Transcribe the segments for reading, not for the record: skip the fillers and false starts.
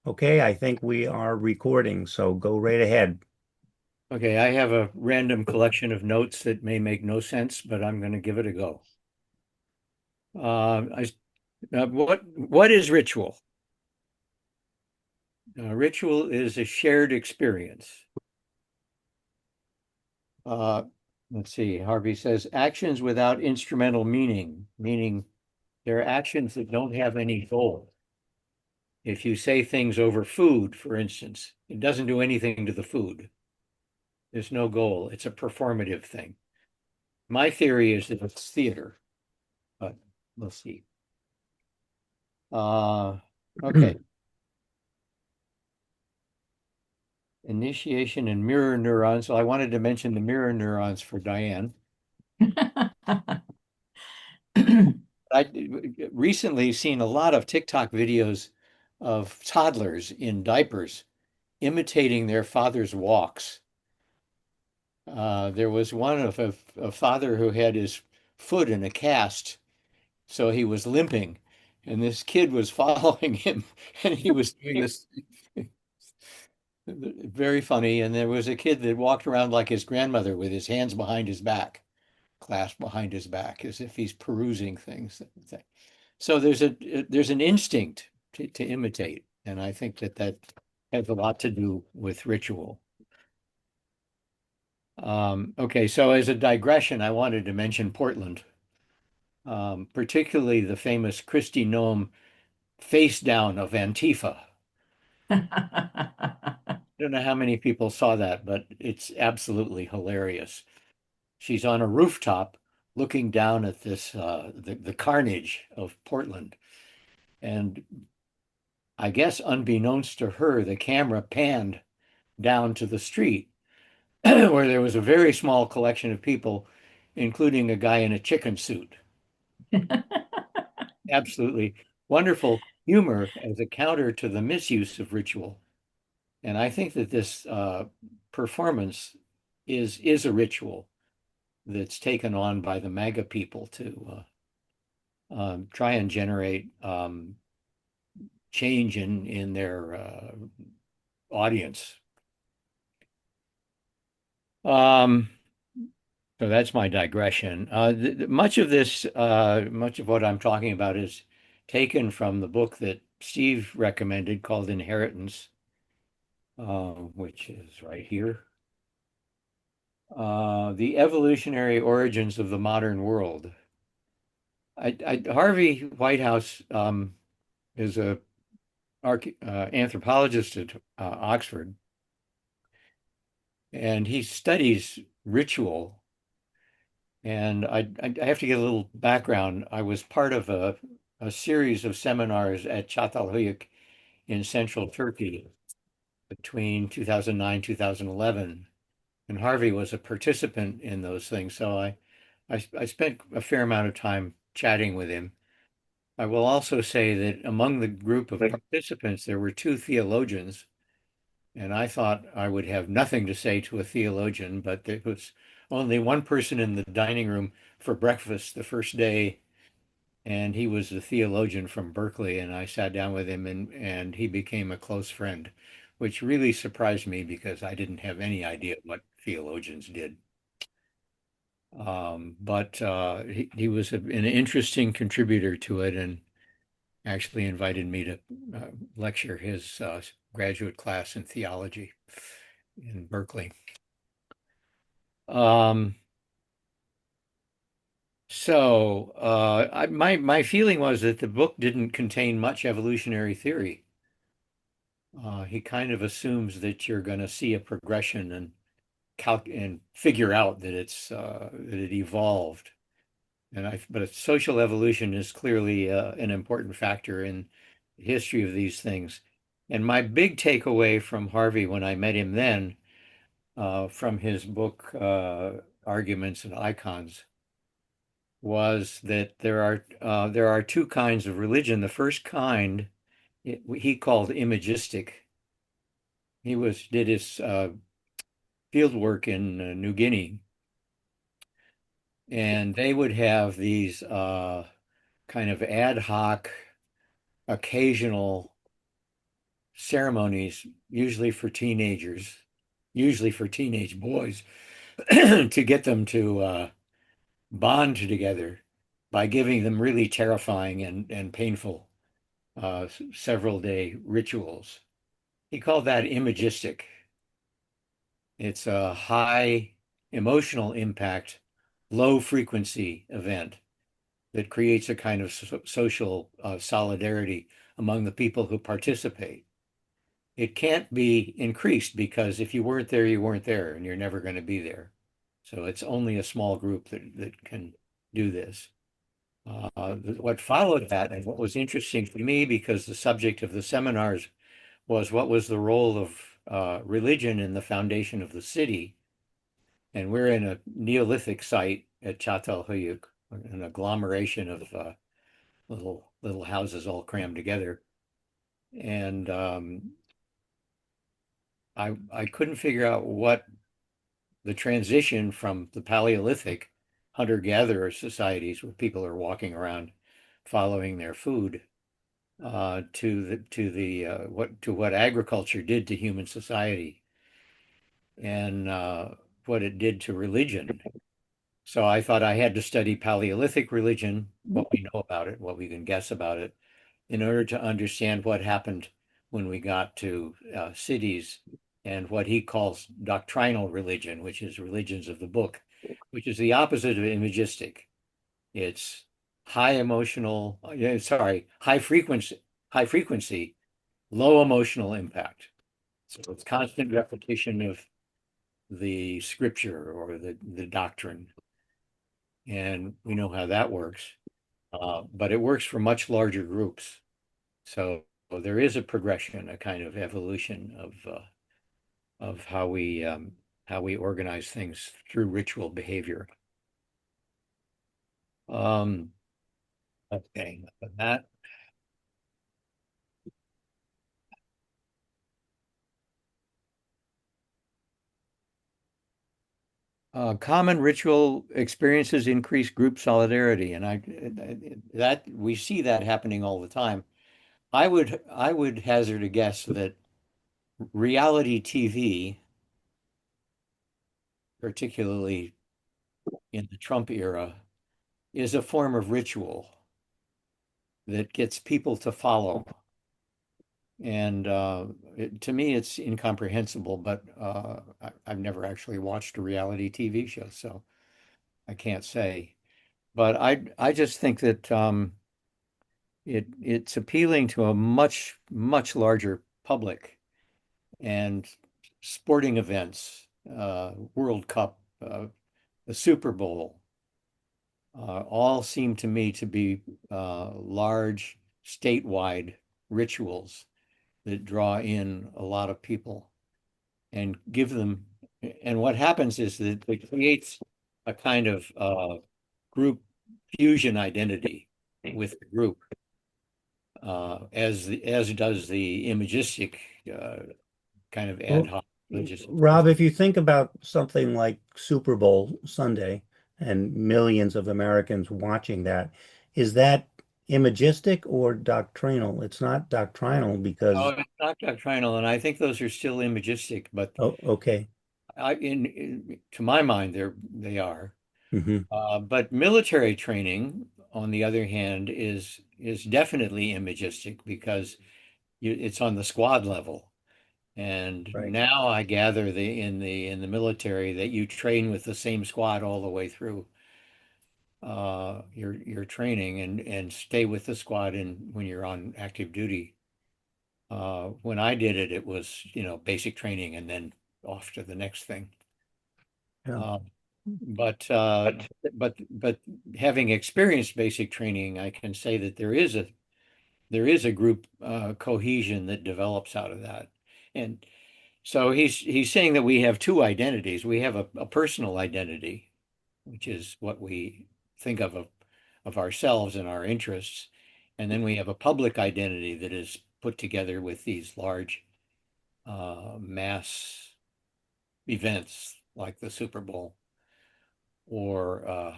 Okay, I think we are recording, so go right ahead. Okay, I have a random collection of notes that may make no sense, but I'm going to give it a go. What is ritual? Ritual is a shared experience. Uh, let's see. Harvey says actions without instrumental meaning, meaning they're actions that don't have any goal. If you say things over food, for instance, it doesn't do anything to the food. There's no goal. It's a performative thing. My theory is that it's theater, but we'll see. Uh, okay. Initiation and mirror neurons. So I wanted to mention the mirror neurons for Diane. I recently seen a lot of TikTok videos of toddlers in diapers imitating their father's walks. There was one of a father who had his foot in a cast, so he was limping, and this kid was following him, and he was doing this very funny. And there was a kid that walked around like his grandmother with his hands behind his back, clasped behind his back, as if he's perusing things. So there's an instinct to imitate, and I think that that has a lot to do with ritual. Okay, so as a digression, I wanted to mention Portland, particularly the famous Kristi Noem face down of Antifa. I don't know how many people saw that, but it's absolutely hilarious. She's on a rooftop looking down at this the carnage of Portland. And I guess unbeknownst to her, the camera panned down to the street where there was a very small collection of people, including a guy in a chicken suit. Absolutely wonderful humor as a counter to the misuse of ritual. And I think that this performance is a ritual that's taken on by the MAGA people to try and generate change in their audience. Um, so that's my digression. Much of what I'm talking about is taken from the book that Steve recommended called Inheritance, which is right here. The Evolutionary Origins of the Modern World. Harvey Whitehouse is a anthropologist at Oxford, and he studies ritual. And I have to get a little background. I was part of a series of seminars at Çatalhöyük in central Turkey between 2009, 2011. And Harvey was a participant in those things. So I spent a fair amount of time chatting with him. I will also say that among the group of participants, there were two theologians. And I thought I would have nothing to say to a theologian, but there was only one person in the dining room for breakfast the first day, and he was a theologian from Berkeley, and I sat down with him and he became a close friend, which really surprised me because I didn't have any idea what theologians did. But he was an interesting contributor to it and actually invited me to lecture his graduate class in theology in Berkeley. Um, my feeling was that the book didn't contain much evolutionary theory. He kind of assumes that you're going to see a progression and and figure out that that it evolved. But social evolution is clearly an important factor in the history of these things. And my big takeaway from Harvey when I met him then, from his book Arguments and Icons, was that there are two kinds of religion. The first kind he called imagistic. Did his field work in New Guinea, and they would have these kind of ad hoc, occasional ceremonies, usually for teenagers, usually for teenage boys, to get them to bond together by giving them really terrifying and painful several day rituals. He called that imagistic. It's a high emotional impact, low frequency event that creates a kind of social solidarity among the people who participate. It can't be increased because if you weren't there, you weren't there, and you're never going to be there. So it's only a small group that can do this. What followed that, and what was interesting to me, because the subject of the seminars was what was the role of religion in the foundation of the city. And we're in a Neolithic site at Çatalhöyük, an agglomeration of little houses all crammed together. And I couldn't figure out what the transition from the Paleolithic hunter-gatherer societies where people are walking around following their food to what agriculture did to human society and what it did to religion. So I thought I had to study Paleolithic religion, what we know about it, what we can guess about it, in order to understand what happened when we got to cities and what he calls doctrinal religion, which is religions of the book, which is the opposite of imagistic. It's high emotional, sorry, high frequency, low emotional impact. So it's constant repetition of the scripture or the doctrine. And we know how that works. But it works for much larger groups. So there is a progression, a kind of evolution of how we organize things through ritual behavior. Okay, that common ritual experiences increase group solidarity, and that we see that happening all the time. I would hazard a guess that reality TV, particularly in the Trump era, is a form of ritual that gets people to follow. And to me, it's incomprehensible, but I've never actually watched a reality TV show, so I can't say. But I just think that it's appealing to a much larger public, and sporting events, World Cup, the Super Bowl, all seem to me to be large statewide rituals that draw in a lot of people and give them. And what happens is that it creates a kind of group fusion identity with the group, as does the imagistic kind of ad Well, hoc religious Rob, experience. if you think about something like Super Bowl Sunday and millions of Americans watching that, is that imagistic or doctrinal? It's not doctrinal Oh, because, it's not doctrinal, and I think those are still imagistic, but oh, okay. to my mind, they are. Hmm. But military training, on the other hand, is definitely imagistic because it's on the squad level. And Right. now I gather in the military that you train with the same squad all the way through your training and stay with the squad in when you're on active duty. When I did it, it was, basic training and then off to the next thing. Yeah. Uh, but having experienced basic training, I can say that there is a group cohesion that develops out of that. And so he's saying that we have two identities. We have a personal identity, which is what we think of ourselves and our interests, and then we have a public identity that is put together with these large mass events like the Super Bowl or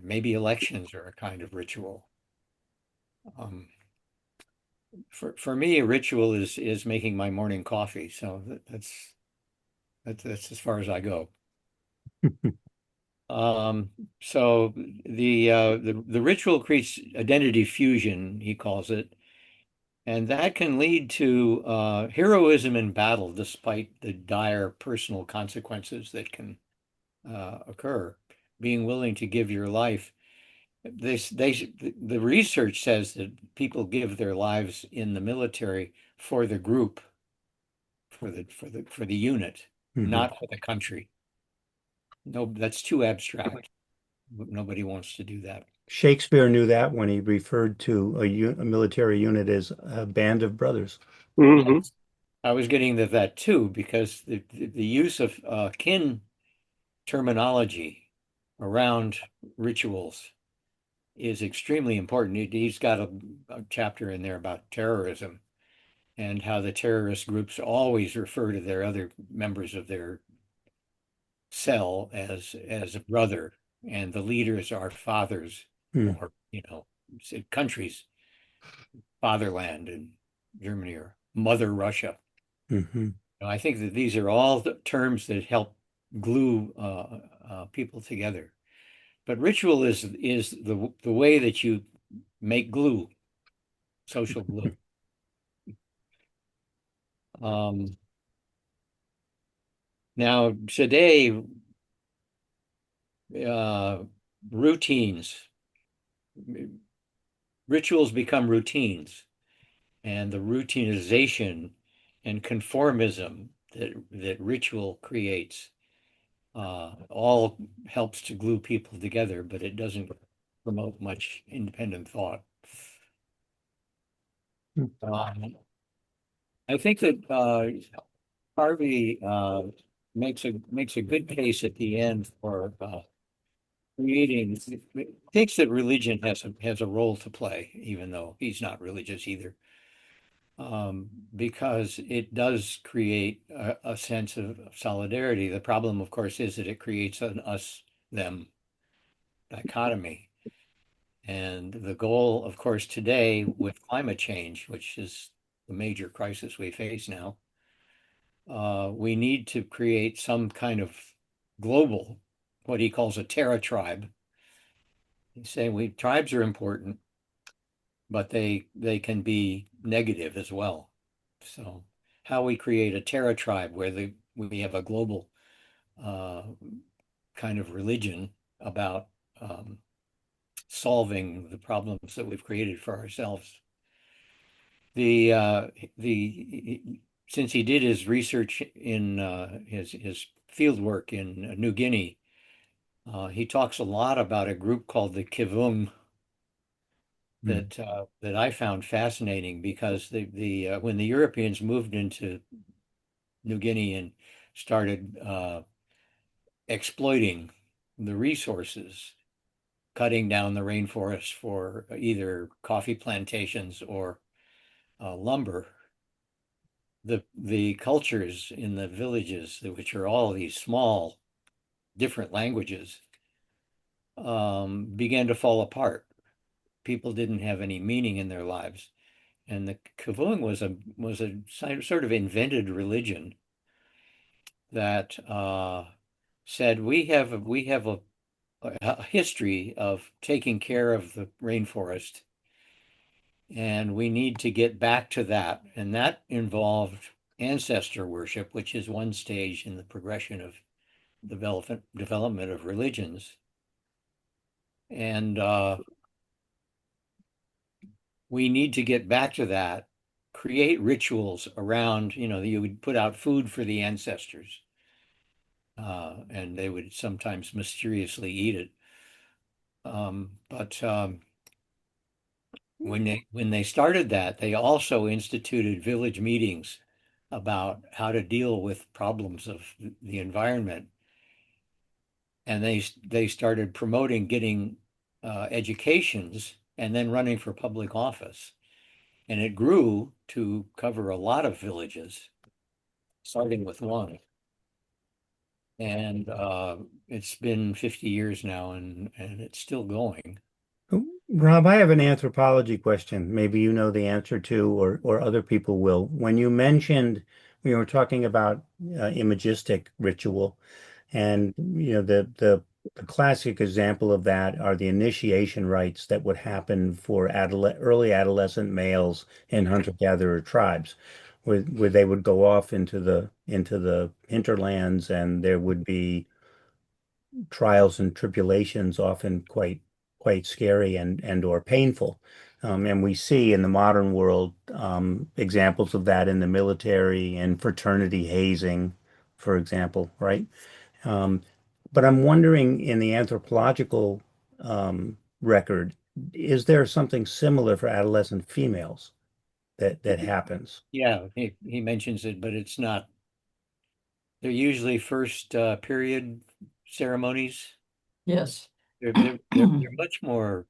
maybe elections are a kind of ritual. Um, For me, a ritual is making my morning coffee. So that's as far as I go. So the ritual creates identity fusion, he calls it, and that can lead to heroism in battle, despite the dire personal consequences that can occur. Being willing to give your life. The research says that people give their lives in the military for the group, for the unit, Mhm. not for the country. No, that's too abstract. Nobody wants to do that. Shakespeare knew that when he referred to a military unit as a band of brothers. Yeah, Hmm. I was getting to that too, because the use of kin terminology around rituals is extremely important. He's got a chapter in there about terrorism and how the terrorist groups always refer to their other members of their cell as a brother, and the leaders are fathers, Hmm. or countries, fatherland in Germany or mother Russia. Hmm. I think that these are all the terms that help glue people together. But ritual is the way that you make glue, social glue. Um, Now today, uh, routines, rituals become routines, and the routinization and conformism that ritual creates all helps to glue people together, but it doesn't promote much independent thought. Um, I think that Harvey makes a good case at the end for creating. Thinks that religion has a role to play, even though he's not religious either, because it does create a sense of solidarity. The problem, of course, is that it creates an us-them dichotomy. And the goal, of course, today with climate change, which is the major crisis we face now, we need to create some kind of global, what he calls a terra tribe. He's saying tribes are important, but they can be negative as well. So how we create a terra tribe where we have a global uh, kind of religion about solving the problems that we've created for ourselves. The uh, the Since he did his research in his field work in New Guinea, he talks a lot about a group called the Kivung that I found fascinating, because the when the Europeans moved into New Guinea and started exploiting the resources, cutting down the rainforest for either coffee plantations or lumber, the cultures in the villages, which are all these small different languages, began to fall apart. People didn't have any meaning in their lives, and the Kavung was a sort of invented religion that said we have a history of taking care of the rainforest, and we need to get back to that. And that involved ancestor worship, which is one stage in the progression of development of religions. And we need to get back to that, create rituals around, you would put out food for the ancestors, and they would sometimes mysteriously eat it. But when they started that, they also instituted village meetings about how to deal with problems of the environment, and they started promoting getting educations and then running for public office, and it grew to cover a lot of villages, starting with one. And it's been 50 years now, and it's still going. Rob, I have an anthropology question. Maybe you know the answer to, or other people will. When you mentioned we were talking about imagistic ritual, and the classic example of that are the initiation rites that would happen for early adolescent males in hunter-gatherer tribes, where they would go off into the hinterlands, and there would be trials and tribulations, often quite scary and or painful. And we see in the modern world examples of that in the military and fraternity hazing, for example, right? Um, but I'm wondering in the anthropological record, is there something similar for adolescent females that happens? Yeah, he mentions it, but it's not. They're usually first period ceremonies. Yes. They're much more.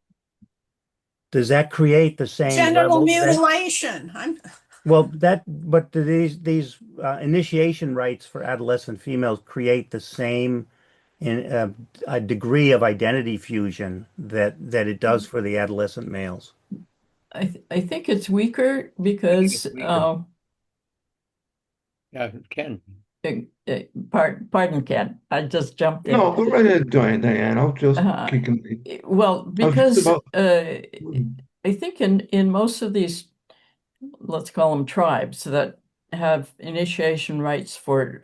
Does that create the same Genital level that mutilation. but do these initiation rites for adolescent females create the same in a degree of identity fusion that it does for the adolescent males? I think it's weaker I think because it's weaker. Yeah, Ken. pardon, Ken, I just jumped in. No, go right ahead, Diane. I'll just Uh, kick in. well, I was just because about. I think in most of these, let's call them tribes that have initiation rites for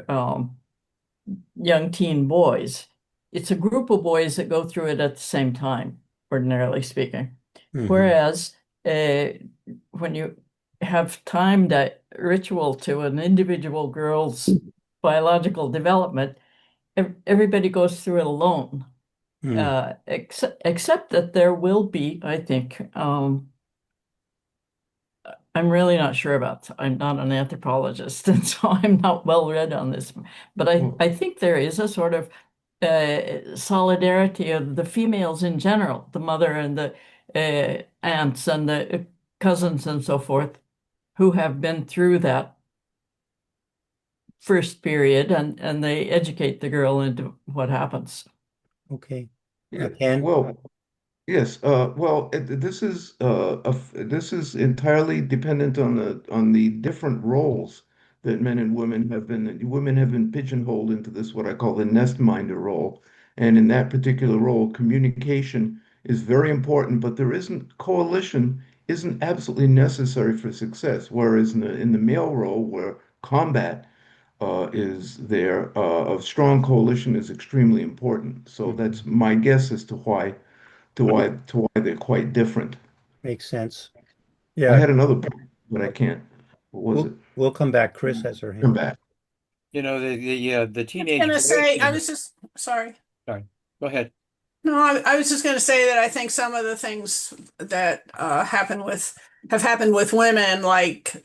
young teen boys, it's a group of boys that go through it at the same time, ordinarily speaking. Mhm. Whereas when you have timed a ritual to an individual girl's biological development, everybody goes through it alone. Mm. Except that there will be, I think, I'm really not sure about, I'm not an anthropologist, and so I'm not well read on this, but I think there is a sort of solidarity of the females in general, the mother and the aunts and the cousins and so forth, who have been through that first period, and they educate the girl into what happens. Okay. Yeah, Ken? well, yes. Well, this is entirely dependent on the different roles that men and women have been. Women have been pigeonholed into this what I call the nest minder role, and in that particular role, communication is very important. But there isn't coalition isn't absolutely necessary for success. Whereas in the male role, where combat is there, a strong coalition is extremely important. So that's Mhm. my guess as to why they're quite different. Makes sense. I Yeah, had another point, but I can't. What was it? we'll come back. Chris has her Come hand. back. The I was teenage gonna boys. say, I was just sorry. Sorry. Go ahead. No, I was just gonna say that I think some of the things that have happened with women, like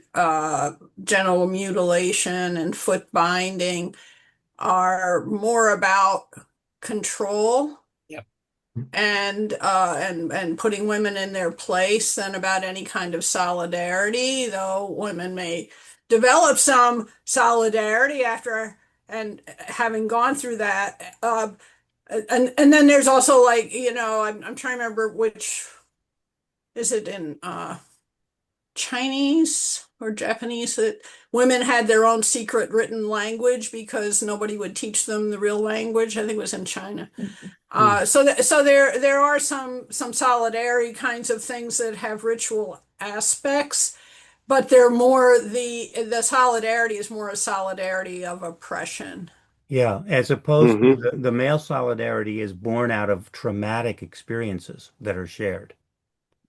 genital mutilation and foot binding, are more about control Yep. and putting women in their place than about any kind of solidarity, though women may develop some solidarity after and having gone through that. And then there's also like, I'm trying to remember which is it in Chinese or Japanese that women had their own secret written language because nobody would teach them the real language. I think it was in China. So there are some solidarity kinds of things that have ritual aspects, but they're more the solidarity is more a solidarity of oppression. Yeah, as opposed to Hmm. the male solidarity is born out of traumatic experiences that are shared.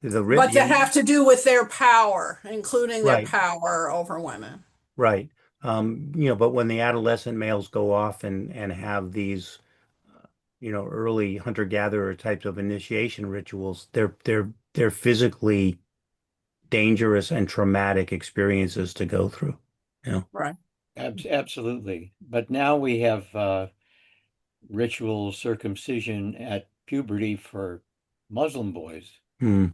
But that The have to do with their power, including their right, power over women. right. But when the adolescent males go off and have these, early hunter-gatherer types of initiation rituals, they're physically dangerous and traumatic experiences to go through. Yeah. Right. Absolutely. But now we have ritual circumcision at puberty for Muslim boys. Hmm.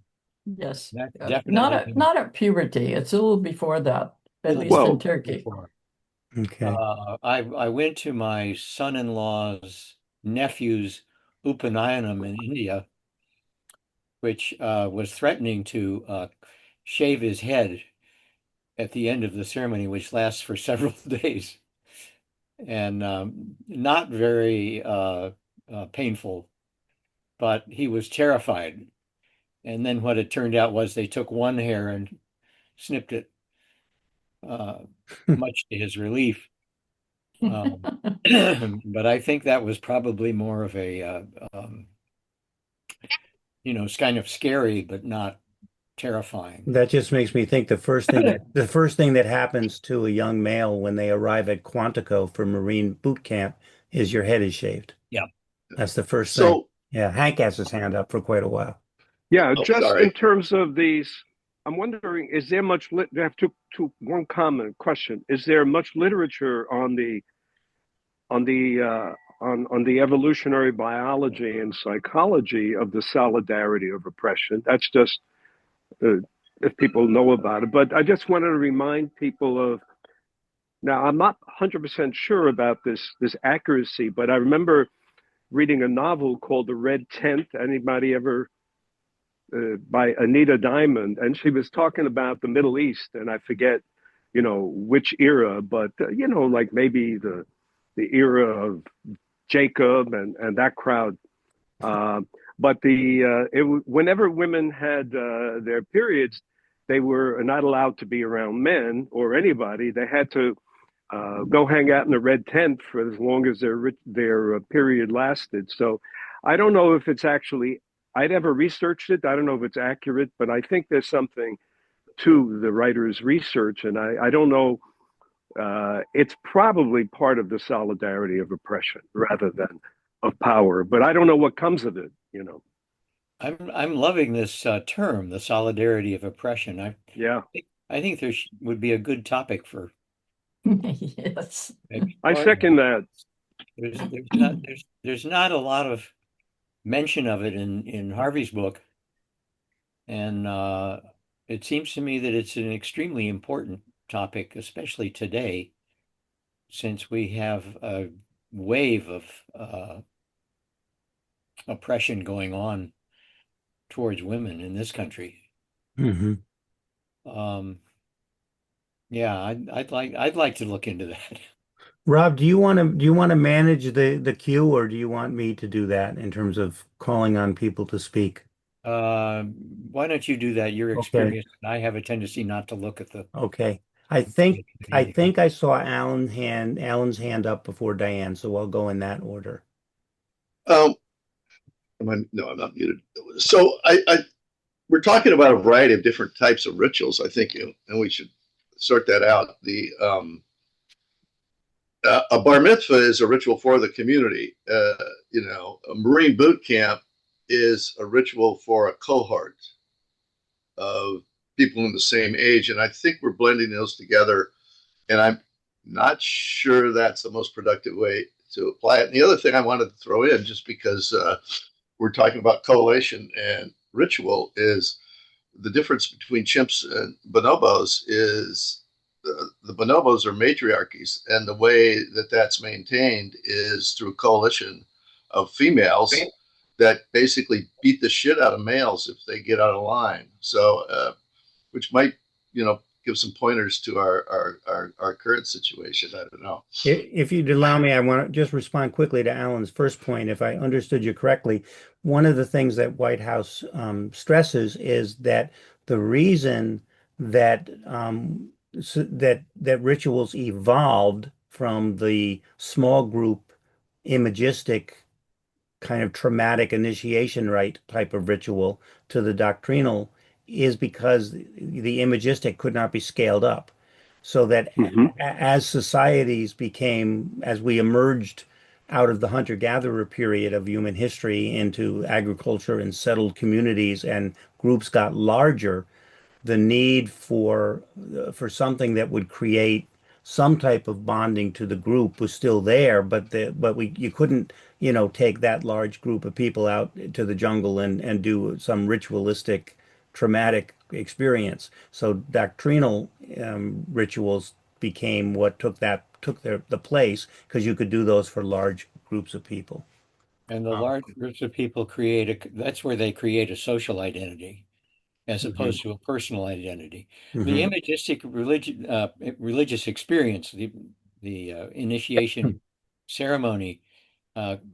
Yes. That Not definitely not at puberty. It's a little before that, at little least in Well, Turkey. before. Okay. I went to my son-in-law's nephew's Upanayanam in India, which was threatening to shave his head at the end of the ceremony, which lasts for several days, and not very painful, but he was terrified. And then what it turned out was they took one hair and snipped it, uh, much to his relief. But I think that was probably more of a, it's kind of scary, but not terrifying. That just makes me think the first thing that happens to a young male when they arrive at Quantico for Marine boot camp is your head is shaved. Yeah. That's the first thing. So, Yeah, Hank has his hand up for quite a while. Yeah, oh, just sorry. in terms of these, I'm wondering, is there much I have one comment question. Is there much literature on the evolutionary biology and psychology of the solidarity of oppression? That's just if people know about it. But I just wanted to remind people of, now I'm not 100% sure about this accuracy, but I remember reading a novel called The Red Tent. Anybody ever by Anita Diamond, and she was talking about the Middle East, and I forget, which era, but like maybe the era of Jacob and that crowd. But whenever women had their periods, they were not allowed to be around men or anybody. They had to go hang out in the red tent for as long as their period lasted. So I don't know if it's actually, I'd ever researched it. I don't know if it's accurate, but I think there's something to the writer's research. And I don't know, it's probably part of the solidarity of oppression rather than of power, but I don't know what comes of it. I'm loving this term, the solidarity of oppression. Yeah, I think there would be a good topic for Yes. I second that. There's not a lot of mention of it in Harvey's book, and it seems to me that it's an extremely important topic, especially today, since we have a wave of oppression going on towards women in this country. Hmm. Yeah, I'd like to look into that. Rob, do you want to manage the queue, or do you want me to do that in terms of calling on people to speak? Why don't you do that? You're Okay. experienced. I have a tendency not to look at the Okay. I think I saw Alan's hand up before Diane, so I'll go in that order. No, I'm not muted. So we're talking about a variety of different types of rituals, I think, and we should sort that out. A bar mitzvah is a ritual for the community. A Marine boot camp is a ritual for a cohort of people in the same age. And I think we're blending those together. And I'm not sure that's the most productive way to apply it. And the other thing I wanted to throw in, just because we're talking about collation and ritual, is the difference between chimps and bonobos is the bonobos are matriarchies, and the way that that's maintained is through coalition of females that basically beat the shit out of males if they get out of line. So, which might, give some pointers to our current situation. I don't know. If you'd allow me, I want to just respond quickly to Alan's first point. If I understood you correctly, one of the things that White House stresses is that the reason that that rituals evolved from the small group imagistic kind of traumatic initiation rite type of ritual to the doctrinal is because the imagistic could not be scaled up. So that as societies as we emerged out of the hunter-gatherer period of human history into agriculture and settled communities and groups got larger, the need for something that would create some type of bonding to the group was still there, but you couldn't, take that large group of people out to the jungle and do some ritualistic traumatic experience. So doctrinal rituals became what took the place, because you could do those for large groups of people. And the large groups of people that's where they create a social identity as opposed to a personal identity. The imagistic religious experience, the initiation ceremony,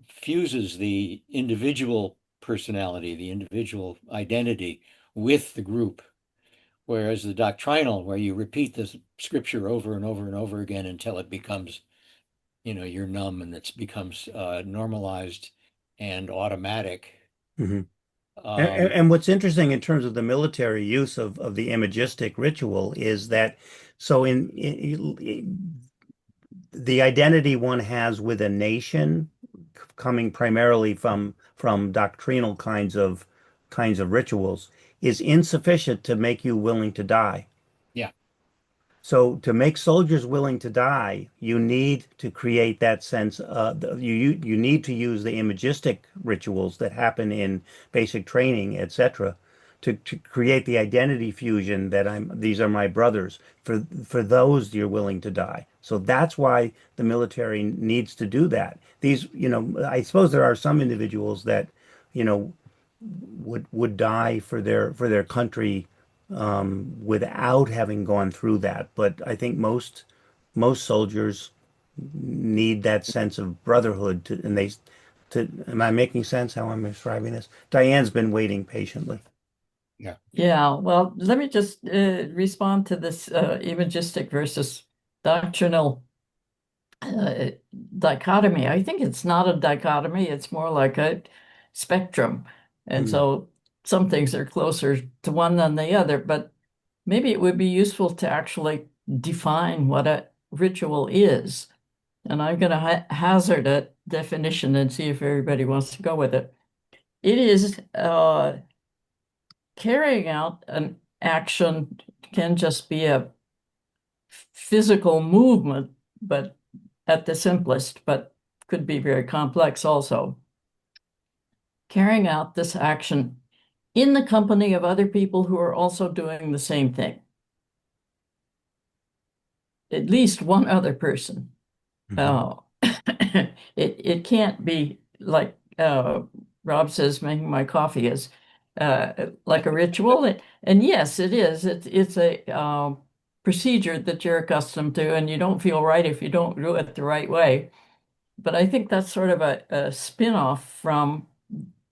fuses the individual personality, the individual identity with the group. Whereas the doctrinal, where you repeat the scripture over and over and over again until it becomes, you're numb and it becomes normalized and automatic. And, and what's interesting in terms of the military use of the imagistic ritual is that so the identity one has with a nation coming primarily from doctrinal kinds of rituals is insufficient to make you willing to die. Yeah. So to make soldiers willing to die, you need to create that sense. You need to use the imagistic rituals that happen in basic training, etc., to create the identity fusion that these are my brothers. For those, you're willing to die. So that's why the military needs to do that. I suppose there are some individuals that, would die for their country without having gone through that. But I think most soldiers need that sense of brotherhood am I making sense how I'm describing this? Diane's been waiting patiently. Yeah. Yeah, well, let me just respond to this imagistic versus doctrinal dichotomy. I think it's not a dichotomy, it's more like a spectrum. And so some things are closer to one than the other, but maybe it would be useful to actually define what a ritual is. And I'm going to hazard a definition and see if everybody wants to go with it. It is carrying out an action can just be a physical movement, but at the simplest, but could be very complex also. Carrying out this action in the company of other people who are also doing the same thing. At least one other person. It can't be like Rob says, making my coffee is like a ritual. And yes, it is. It's a procedure that you're accustomed to, and you don't feel right if you don't do it the right way. But I think that's sort of a spin-off from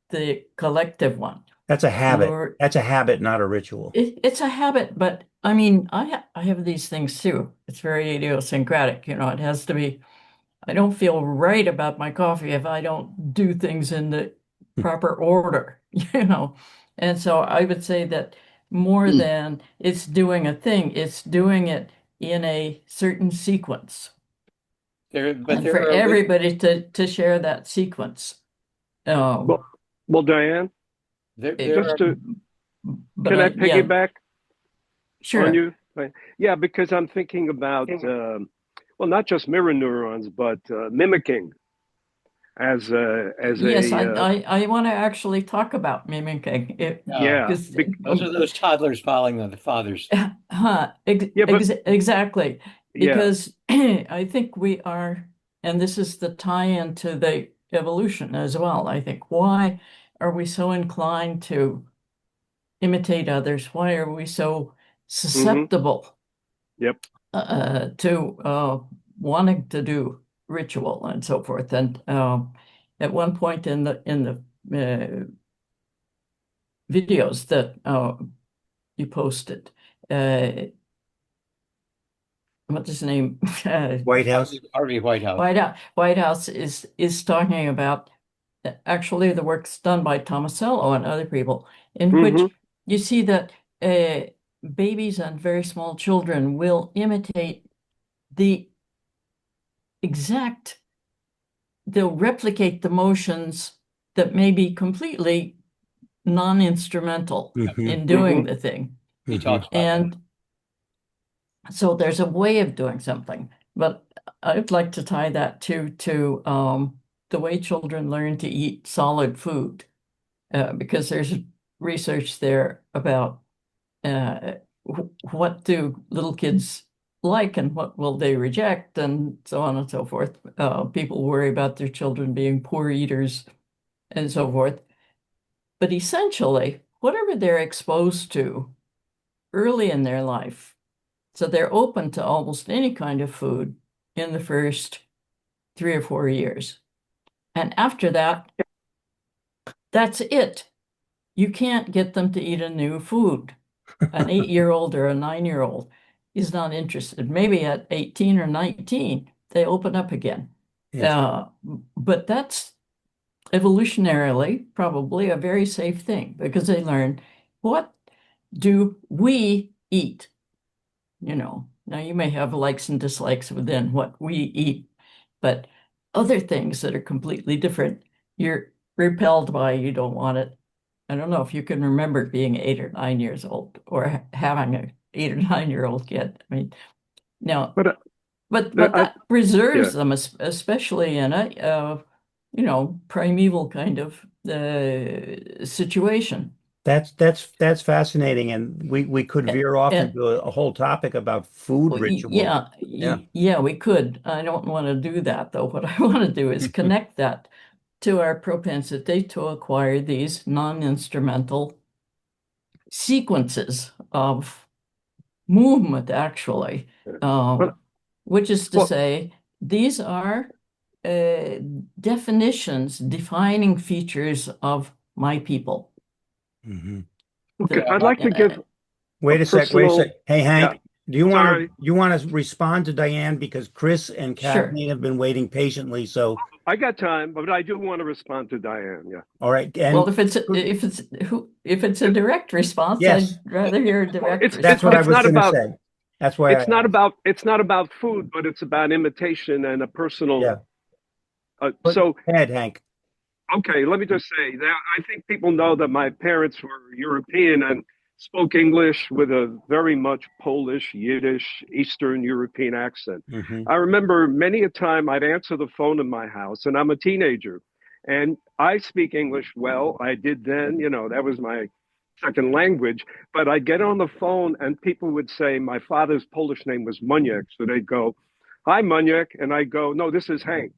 the collective one. That's a habit. That's a habit, not a ritual. It's a habit, but I mean, I have these things too. It's very idiosyncratic. It has to be, I don't feel right about my coffee if I don't do things in the proper order, And so I would say that more than it's doing a thing, it's doing it in a certain sequence. And for everybody to share that sequence. Well, Diane, can I piggyback on you? Yeah, because I'm thinking about, not just mirror neurons, but mimicking as yes, I want to actually talk about mimicking. Those are those toddlers following the fathers. Exactly. Because I think we are, and this is the tie-in to the evolution as well. I think, why are we so inclined to imitate others? Why are we so susceptible to wanting to do ritual and so forth? And at one point in the videos that you posted, what's his name? Whitehouse. Harvey Whitehouse. Whitehouse is talking about actually the works done by Tomasello and other people, in which you see that babies and very small children will imitate they'll replicate the motions that may be completely non-instrumental in doing the thing. He talks about and so there's a way of doing something, but I'd like to tie that to the way children learn to eat solid food, because there's research there about what do little kids like and what will they reject, and so on and so forth. People worry about their children being poor eaters and so forth. But essentially, whatever they're exposed to early in their life, so they're open to almost any kind of food in the first 3 or 4 years. And after that, that's it. You can't get them to eat a new food. An 8-year-old or a 9-year-old is not interested. Maybe at 18 or 19, they open up again. Yes. But that's evolutionarily probably a very safe thing because they learn, what do we eat? Now you may have likes and dislikes within what we eat, but other things that are completely different, you're repelled by, you don't want it. I don't know if you can remember being 8 or 9 years old or having an 8 or 9-year-old kid. I mean, now, But but I, that preserves yeah. them, especially in a primeval kind of situation. That's fascinating, and we could veer off And into a whole topic about food ritual. Yeah. yeah, we could. I don't want to do that though. What I want to do is connect that to our propensity to acquire these non-instrumental sequences of movement, actually, But, which is to well, say, these are definitions, defining features of my people. Mhm. okay, that I'd like to give a Wait a sec. personal, Hey, yeah, Hank, do you want sorry. to respond to Diane, because Chris and Sure. Kathleen have been waiting patiently. So, I got time, but I do want to respond to Diane. Yeah. all right. Well, And if it's a direct response, yes, I'd rather hear a direct It's that's response. what I it's was not going to about say. That's why I asked. it's not about food, but it's about imitation and a personal. Yeah. Go So ahead, Hank. okay, let me just say that I think people know that my parents were European and spoke English with a very much Polish, Yiddish, Eastern European accent. Hmm. I remember many a time I'd answer the phone in my house, and I'm a teenager, and I speak English well. I did then, that was my second language, but I'd get on the phone and people would say my father's Polish name was Muniek. So they'd go, "Hi, Muniek." And I go, "No, this is Hank."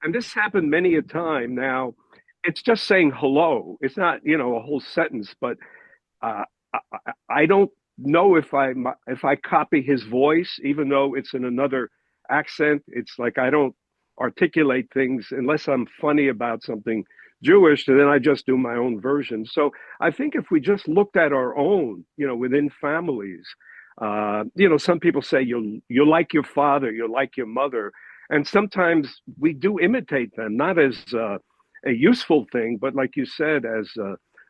And this happened many a time. Now, it's just saying hello. It's not, a whole sentence, but uh, I don't know if I copy his voice, even though it's in another accent. It's like I don't articulate things unless I'm funny about something Jewish, and then I just do my own version. So I think if we just looked at our own, within families, some people say you're like your father, you're like your mother, and sometimes we do imitate them, not as a useful thing, but like you said, as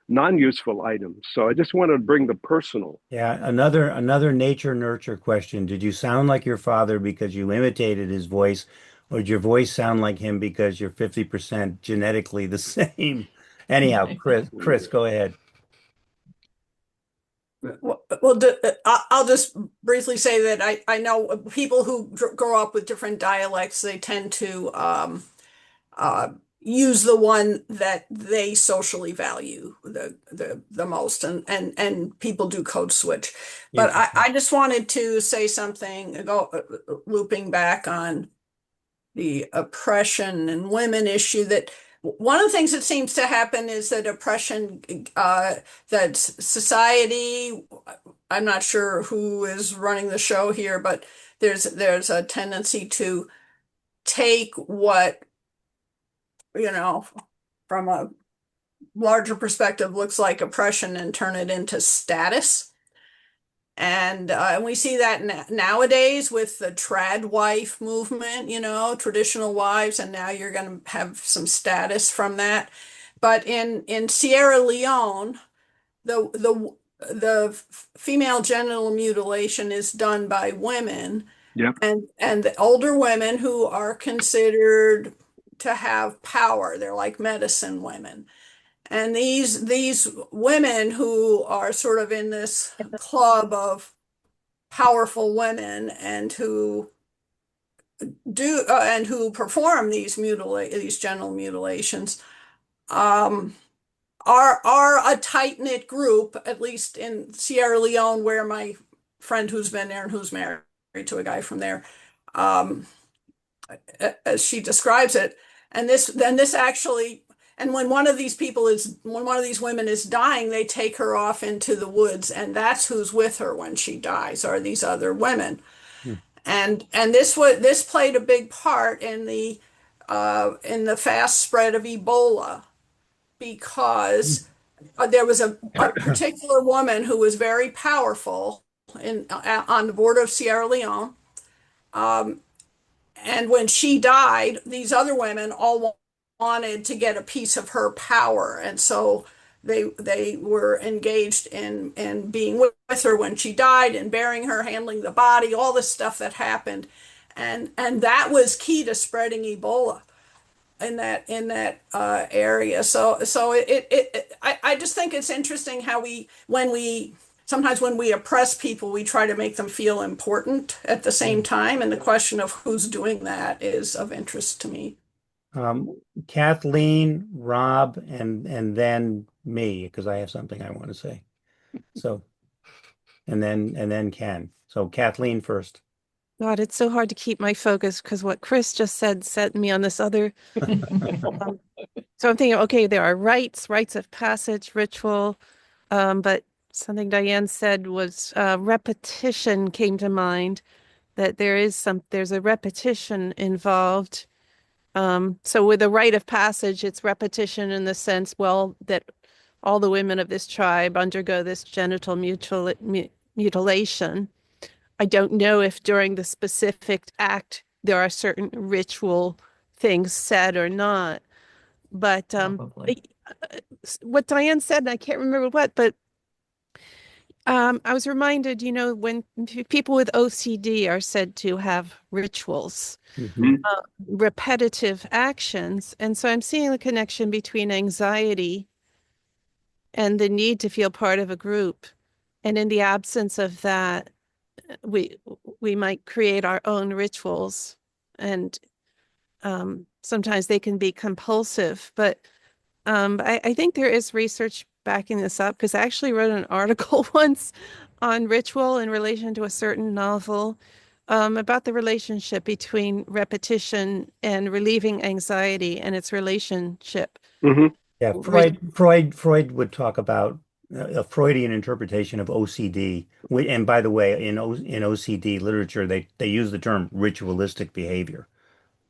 non-useful items. So I just wanted to bring the personal. Yeah, another nature nurture question. Did you sound like your father because you imitated his voice, or did your voice sound like him because you're 50% genetically the same? Anyhow, Chris, go ahead. I'll just briefly say that I know people who grow up with different dialects, they tend to uh, use the one that they socially value the most, and people do code switch. But I just wanted to say something, looping back on the oppression and women issue, that one of the things that seems to happen is that oppression, that society, I'm not sure who is running the show here, but there's a tendency to take what, from a larger perspective looks like oppression and turn it into status. And we see that nowadays with the trad wife movement, traditional wives, and now you're going to have some status from that. But in Sierra Leone, the female genital mutilation is done by women, Yep. and the older women who are considered to have power. They're like medicine women. And these women who are sort of in this club of powerful women, and who perform these genital mutilations, are a tight-knit group, at least in Sierra Leone, where my friend who's been there and who's married to a guy from there, as she describes it. And this actually, And when one of these women is dying, they take her off into the woods, and that's who's with her when she dies, are these other women. Hmm. And this played a big part in the fast spread of Ebola, because there was a particular woman who was very powerful on the border of Sierra Leone. Um, and when she died, these other women all wanted to get a piece of her power, and so they were engaged in being with her when she died, and burying her, handling the body, all the stuff that happened, and that was key to spreading Ebola in that area. I just think it's interesting how we sometimes when we oppress people, we try to make them feel important at the same time, and the question of who's doing that is of interest to me. Kathleen, Rob, and then me, because I have something I want to say. So, and then Ken. So Kathleen first. God, it's so hard to keep my focus because what Chris just said set me on this other. So I'm thinking, okay, there are rites of passage, ritual, but something Diane said was repetition came to mind, that there's a repetition involved. So with a rite of passage, it's repetition in the sense, well, that all the women of this tribe undergo this genital mutilation. I don't know if during the specific act there are certain ritual things said or not, but Probably. what Diane said, and I can't remember what, but I was reminded, when people with OCD are said to have rituals, Mhm. repetitive actions, and so I'm seeing the connection between anxiety and the need to feel part of a group, and in the absence of that, we might create our own rituals, and sometimes they can be compulsive. But I think there is research backing this up, because I actually wrote an article once on ritual in relation to a certain novel, about the relationship between repetition and relieving anxiety and its relationship. Hmm. Yeah, Rit- Freud would talk about a Freudian interpretation of OCD. And by the way, in OCD literature, they use the term ritualistic behavior,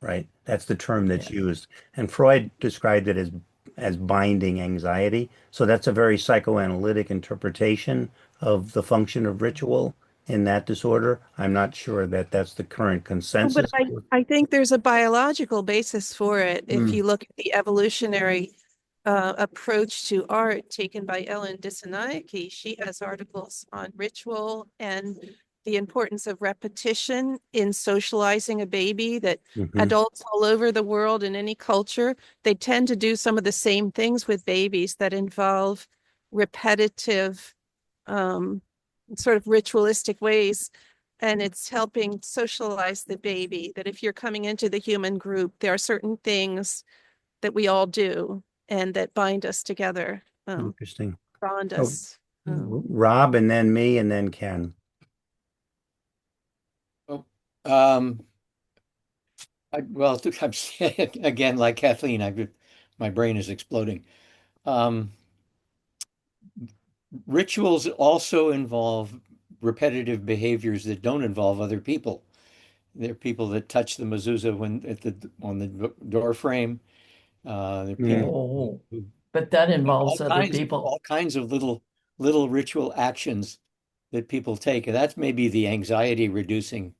right? That's the term that's Yeah. used. And Freud described it as binding anxiety. So that's a very psychoanalytic interpretation of the function of ritual in that disorder. I'm not sure that that's the current But consensus. I think there's a biological basis for it. If Mm, you look at the evolutionary approach to art taken by Ellen Dissanayake, she has articles on ritual and the importance of repetition in socializing a baby, that mhm. adults all over the world in any culture, they tend to do some of the same things with babies that involve repetitive, um, sort of ritualistic ways. And it's helping socialize the baby, that if you're coming into the human group, there are certain things that we all do and that bind us together, Interesting. bond So us. Rob and then me and then Ken. Oh, well, I'm again, like Kathleen, my brain is exploding. Um, Rituals also involve repetitive behaviors that don't involve other people. There are people that touch the mezuzah on the door frame. There are Mm, people Oh, who but that all involves other kinds people. of little ritual actions that people take. And that's maybe the anxiety reducing,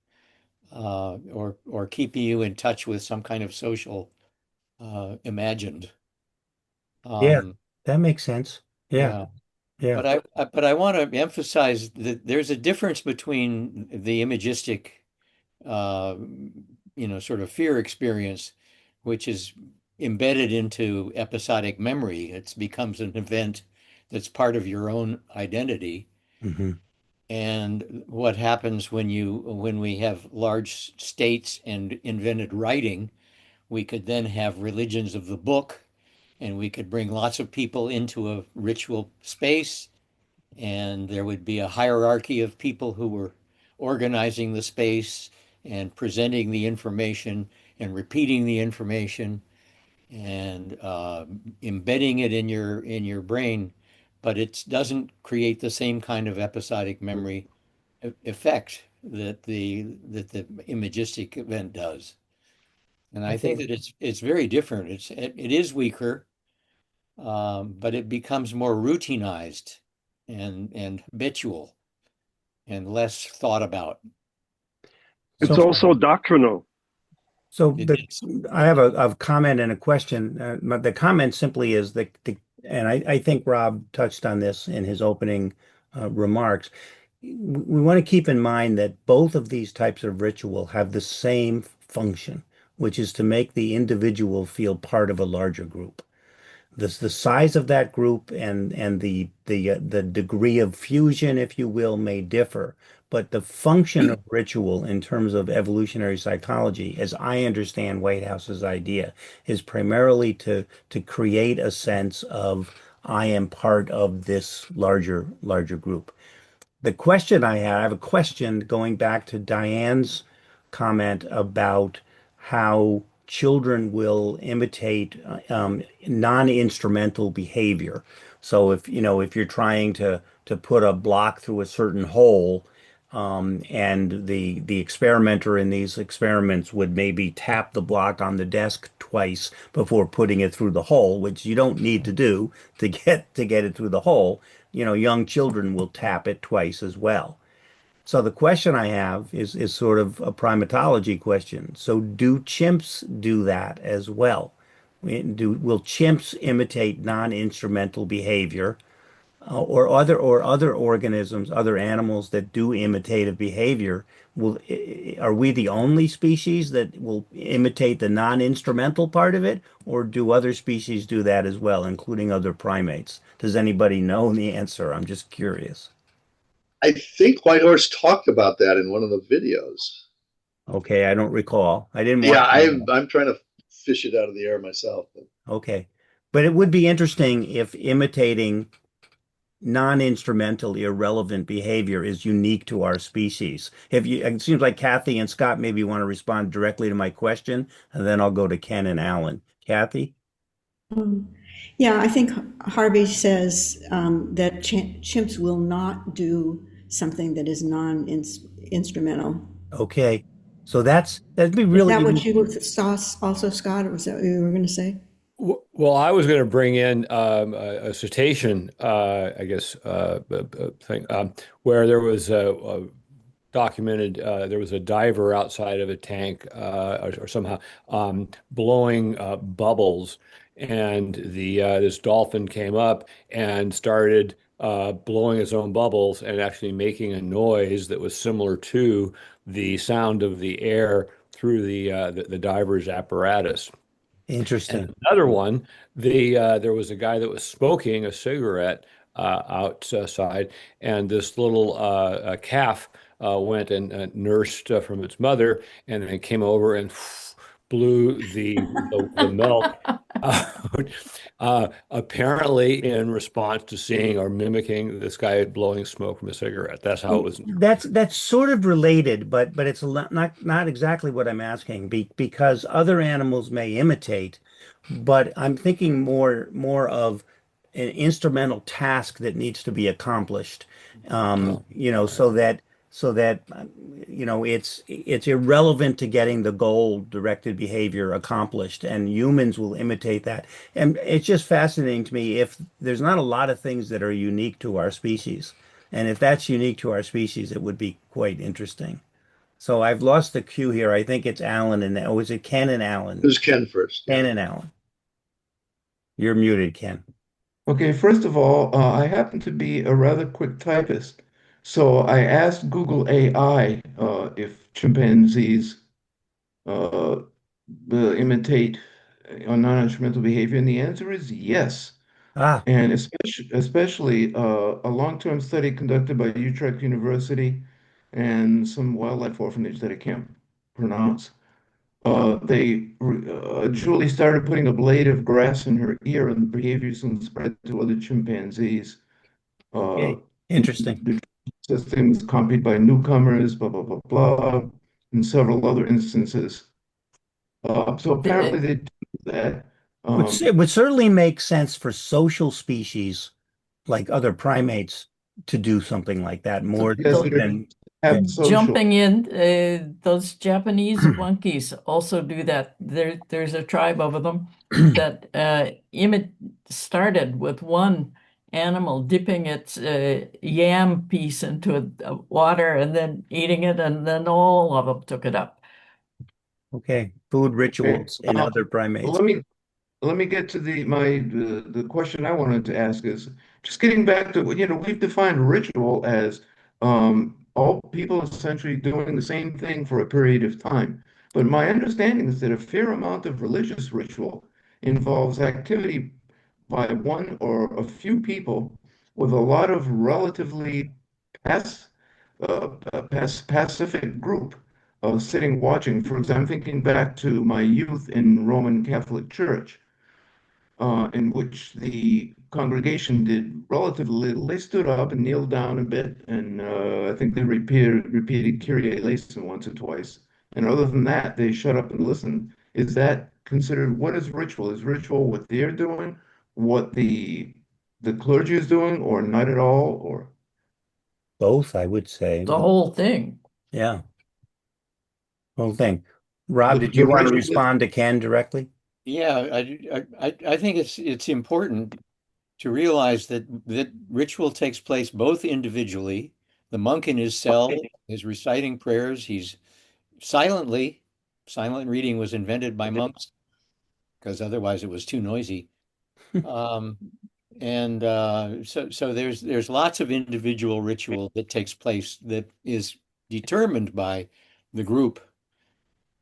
or keeping you in touch with some kind of social, imagined. yeah, Um, that makes sense. Yeah, yeah. yeah. But I want to emphasize that there's a difference between the imagistic, uh, sort of fear experience, which is embedded into episodic memory. It becomes an event that's part of your own identity. Hmm. And what happens when we have large states and invented writing, we could then have religions of the book, and we could bring lots of people into a ritual space, and there would be a hierarchy of people who were organizing the space and presenting the information and repeating the information. and embedding it in your brain, but it doesn't create the same kind of episodic memory effect that the imagistic event does. And I think Okay. that it's very different. It is weaker, but it becomes more routinized and habitual and less thought about. It's So, also doctrinal. so It the is. I have a comment and a question. The comment simply is and I think Rob touched on this in his opening remarks. We want to keep in mind that both of these types of ritual have the same function, which is to make the individual feel part of a larger group. The size of that group and the degree of fusion, if you will, may differ, but the function of ritual in terms of evolutionary psychology, as I understand Whitehouse's idea, is primarily to create a sense of I am part of this larger group. The question I have a question going back to Diane's comment about how children will imitate non-instrumental behavior. So if you're trying to put a block through a certain hole, and the experimenter in these experiments would maybe tap the block on the desk twice before putting it through the hole, which you don't need to do to get it through the hole. Young children will tap it twice as well. So the question I have is sort of a primatology question. So do chimps do that as well? Will chimps imitate non-instrumental behavior, or other organisms, other animals that do imitative behavior? Are we the only species that will imitate the non-instrumental part of it, or do other species do that as well, including other primates? Does anybody know the answer? I'm just curious. I think Whitehorse talked about that in one of the videos. Okay, I don't recall. I didn't Yeah, watch them. I'm trying to fish it out of the air myself. But Okay. But it would be interesting if imitating non-instrumental, irrelevant behavior is unique to our species. It seems like Kathy and Scott maybe want to respond directly to my question, and then I'll go to Ken and Alan. Kathy? Um, yeah, I think Harvey says that chimps will not do something that is non-instrumental. Okay. So that'd be Is really that what unique. you saw also, Scott, or was that what you were going to say? Well, I was going to bring in a cetacean, I guess, thing, where there was a documented there was a diver outside of a tank or somehow blowing bubbles, and the this dolphin came up and started blowing his own bubbles and actually making a noise that was similar to the sound of the air through the diver's apparatus. And Interesting. another one, there was a guy that was smoking a cigarette outside, and this little calf went and nursed from its mother, and then came over and blew the milk out. Apparently, in response to seeing or mimicking this guy blowing smoke from a cigarette. That's how it was. That's sort of related, but it's not exactly what I'm asking, because other animals may imitate, but I'm thinking more of an instrumental task that needs to be accomplished. Oh, right. So that it's irrelevant to getting the goal-directed behavior accomplished, and humans will imitate that. And it's just fascinating to me if there's not a lot of things that are unique to our species. And if that's unique to our species, it would be quite interesting. So I've lost the cue here. I think it's Alan oh, is it Ken and Alan? who's Ken first? Yeah. Ken and Alan. You're muted, Ken. Okay, first of all, I happen to be a rather quick typist. So I asked Google AI if chimpanzees uh, imitate non-instrumental behavior, and the answer is yes. Ah, And especially a long-term study conducted by Utrecht University and some wildlife orphanage that I can't pronounce. Julie started putting a blade of grass in her ear, and the behavior soon spread to other chimpanzees. Uh, okay. Interesting. the system was copied by newcomers, blah, blah, blah, blah, and several other instances. So apparently they do that. It would certainly make sense for social species like other primates to do something like that more Yes, So than have social. jumping in, those Japanese monkeys also do that. There's a tribe of them that started with one animal dipping its yam piece into water and then eating it, and then all of them took it up. okay, food Okay. rituals in other Well, primates. let me get to the question I wanted to ask is just getting back to, we've defined ritual as all people essentially doing the same thing for a period of time. But my understanding is that a fair amount of religious ritual involves activity by one or a few people with a lot of relatively pass, pacific group sitting watching. For example, I'm thinking back to my youth in Roman Catholic Church, in which the congregation did relatively little. They stood up and kneeled down a bit, and I think they repeated Kyrie eleison once or twice. And other than that, they shut up and listened. Is that considered, what is ritual? Is ritual what they're doing, what the clergy is doing, or not at all? Or Both, I would say. The whole thing. Yeah, whole thing. Rob, did the you want to ritual? respond to Ken directly? Yeah, I think it's important to realize that ritual takes place both individually. The monk in his cell is reciting prayers. He's silent reading was invented by monks because otherwise it was too noisy. Um, and so there's lots of individual ritual that takes place that is determined by the group.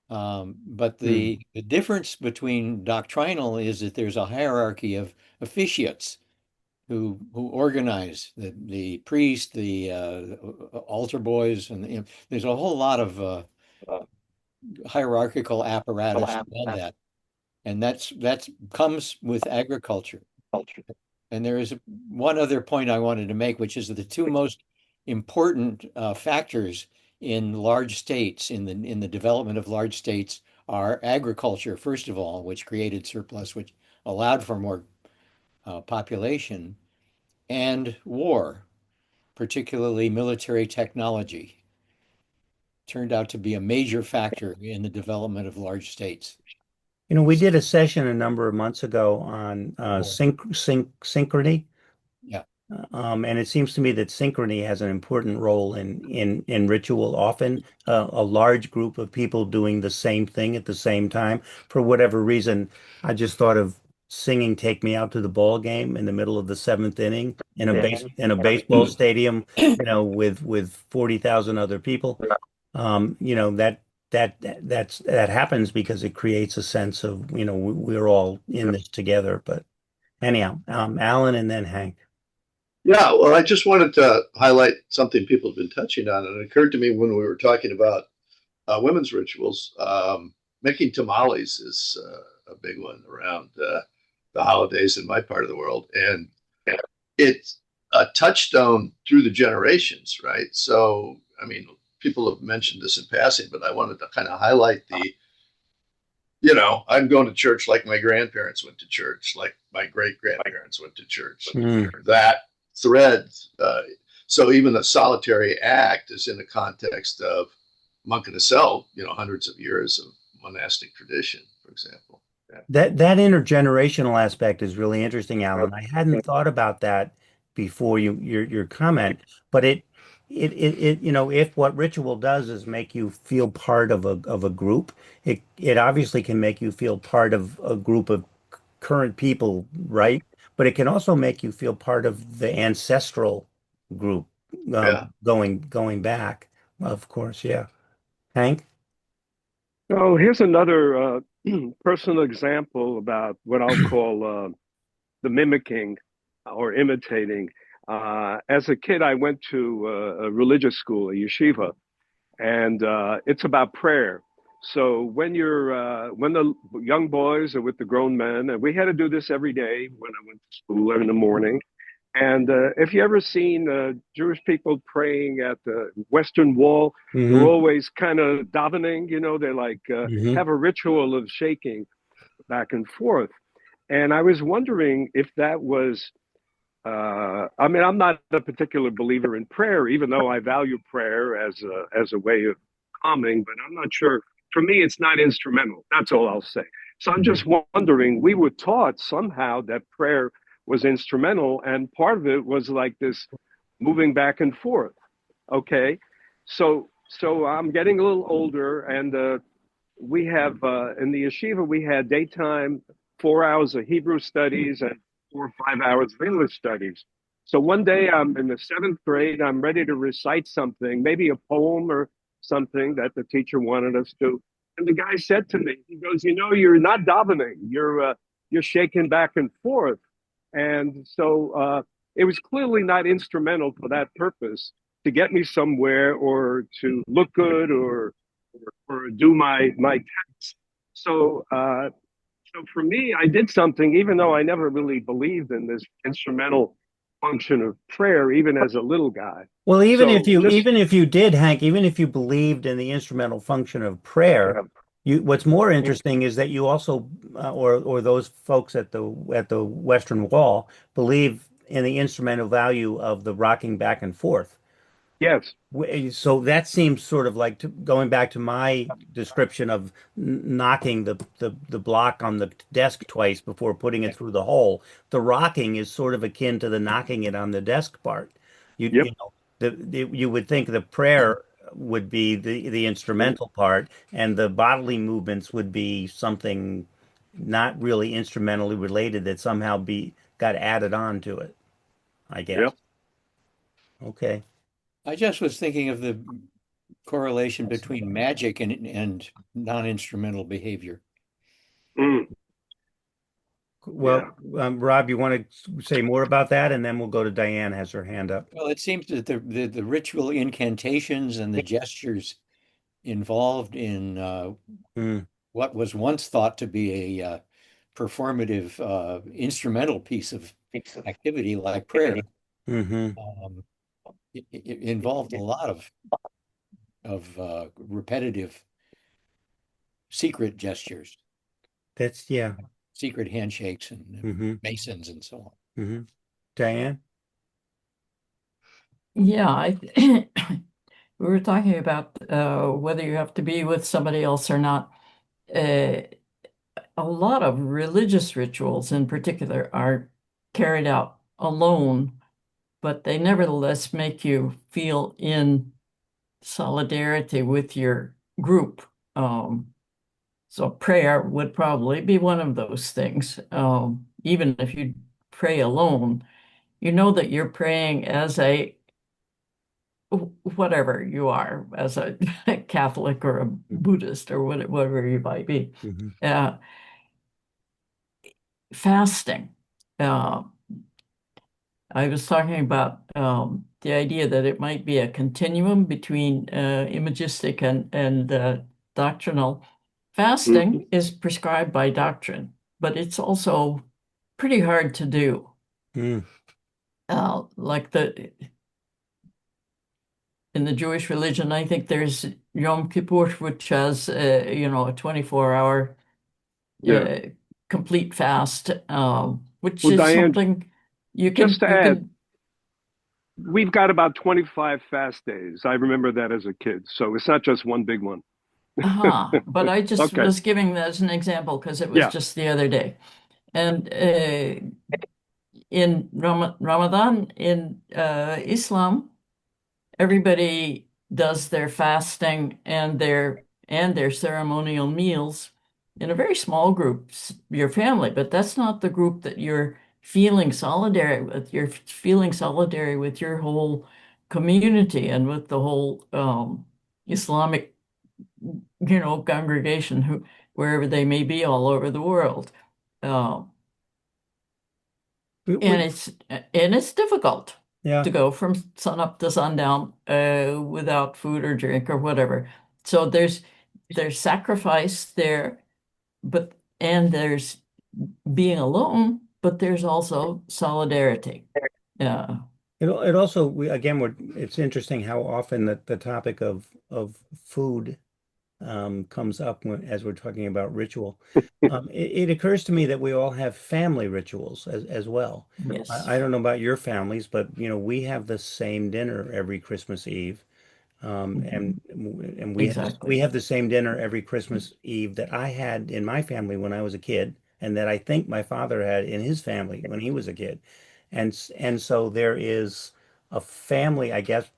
But the difference between doctrinal is that there's a hierarchy of officiates who organize the priest, the altar boys, and there's a whole lot of hierarchical apparatus above that, and that's comes with agriculture. And there is one other point I wanted to make, which is that the two most important factors in large states, in the development of large states, are agriculture, first of all, which created surplus, which allowed for more population, and war, particularly military technology, turned out to be a major factor in the development of large states. We did a session a number of months ago on synchrony. Yeah. And it seems to me that synchrony has an important role in ritual. Often, a large group of people doing the same thing at the same time. For whatever reason, I just thought of singing "Take Me Out to the Ball Game" in the middle of the seventh inning in a baseball stadium, with 40,000 other people. That happens because it creates a sense of, we're all in this together. But anyhow, Alan and then Hank. Yeah, well, I just wanted to highlight something people have been touching on. And it occurred to me when we were talking about women's rituals. Making tamales is a big one around the holidays in my part of the world. And it's a touchstone through the generations, right? So, I mean, people have mentioned this in passing, but I wanted to kind of highlight I'm going to church like my grandparents went to church, like my great grandparents went to church. That thread. So even a solitary act is in the context of monk in a cell, hundreds of years of monastic tradition, for example. That intergenerational aspect is really interesting, Alan. I hadn't thought about that before your comment, but if what ritual does is make you feel part of a group, it obviously can make you feel part of a group of current people, right? But it can also make you feel part of the ancestral group, going back, of course. Yeah. Hank? Oh, here's another personal example about what I'll call the mimicking or imitating. As a kid, I went to a religious school, a yeshiva, and it's about prayer. So when the young boys are with the grown men, and we had to do this every day when I went to school in the morning. And if you ever seen Jewish people praying at the Western Wall, they're always kind of davening, they like have a ritual of shaking back and forth. And I was wondering if that was, I mean, I'm not a particular believer in prayer, even though I value prayer as a way of calming, but I'm not sure. For me, it's not instrumental. That's all I'll say. So I'm just wondering, we were taught somehow that prayer was instrumental, and part of it was like this moving back and forth. Okay. So I'm getting a little older, and we have in the yeshiva we had daytime 4 hours of Hebrew studies and 4 or 5 hours of English studies. So one day I'm in the 7th grade, I'm ready to recite something, maybe a poem or something that the teacher wanted us to. And the guy said to me, he goes, you know, you're not davening, you're shaking back and forth. And so it was clearly not instrumental for that purpose to get me somewhere or to look good or do my text. So for me, I did something, even though I never really believed in this instrumental function of prayer, even as a little guy. Well, even if you just even if you did, Hank, even if you believed in the instrumental function of prayer, what's more interesting is that you also or those folks at the Western Wall believe in the instrumental value of the rocking back and forth. yes, So that seems sort of like going back to my description of knocking the block on the desk twice before putting it through the hole. The rocking is sort of akin to the knocking it on the desk part. yep, You know, you would think the prayer would be the instrumental part, and the bodily movements would be something not really instrumentally related that somehow got added on to it, I guess. yep. Okay. I just was thinking of the correlation between magic and non-instrumental behavior. Mm, Well, Rob, you want to say more about that, and then we'll go to Diane, has her hand up. Well, it seems that the ritual incantations and the gestures involved in Mm, what was once thought to be a performative instrumental piece of activity like prayer hmm um, it involved a lot of repetitive secret gestures, That's yeah. secret handshakes and hmm masons and so on. hmm Diane? Yeah, we were talking about whether you have to be with somebody else or not. Uh, a lot of religious rituals in particular are carried out alone, but they nevertheless make you feel in solidarity with your group. So prayer would probably be one of those things. Even if you pray alone, you know that you're praying as a whatever you are, as a Catholic or a Buddhist or whatever you might be. hmm Fasting. I was talking about the idea that it might be a continuum between imagistic and doctrinal. Fasting mm, is prescribed by doctrine, but it's also pretty hard to do. Mm, Like in the Jewish religion, I think there's Yom Kippur, which has a 24-hour yeah. complete fast, which Well, is Diane, something you just to add, can. we've got about 25 fast days. I remember that as a kid. So it's not just one big one. But I just Okay. was giving that as an example because it was Yeah. just the other day. And in Ramadan in Islam, everybody does their fasting and their ceremonial meals in a very small group, your family, but that's not the group that you're feeling solidary with. You're feeling solidary with your whole community and with the whole Islamic, congregation wherever they may be all over the world. Uh, we- and we- it's difficult yeah. to go from sun up to sundown without food or drink or whatever. So there's sacrifice there, and there's being alone, but there's also solidarity. Yeah. It also it's interesting how often the topic of food comes up as we're talking about ritual. It occurs to me that we all have family rituals as well. Yes. I don't know about your families, but we have the same dinner every Christmas Eve. And we Exactly. have the same dinner every Christmas Eve that I had in my family when I was a kid, and that I think my father had in his family when he was a kid. And so there is a family, I guess